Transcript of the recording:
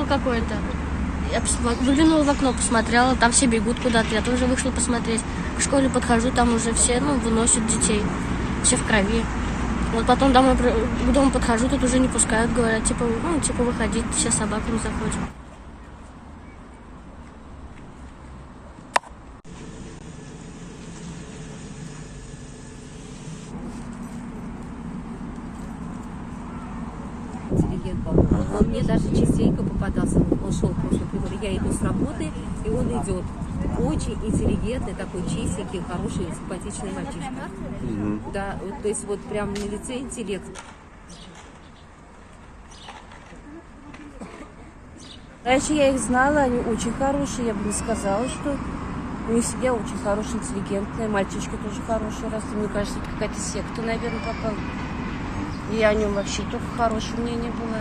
был какой-то. Я выглянула в окно, посмотрела, там все бегут куда-то. Я тоже вышла посмотреть. К школе подхожу, там уже все, выносят детей. Все в крови. Вот потом к дому подхожу, тут уже не пускают, говорят, выходить, все с собаками заходят. Интеллигент был. Он мне даже частенько попадался. Он шел просто при дворе. Я иду с работы, и он идет. Очень интеллигентный, такой чистенький, хороший, симпатичный мальчишка. Да, то есть вот прям на лице интеллект. Раньше я их знала, они очень хорошие, я бы не сказала, что у них семья очень хорошая, интеллигентная, мальчишки тоже хорошие, раз мне кажется, это какая-то секта, наверное, попала. И о нем вообще только хорошее мнение было.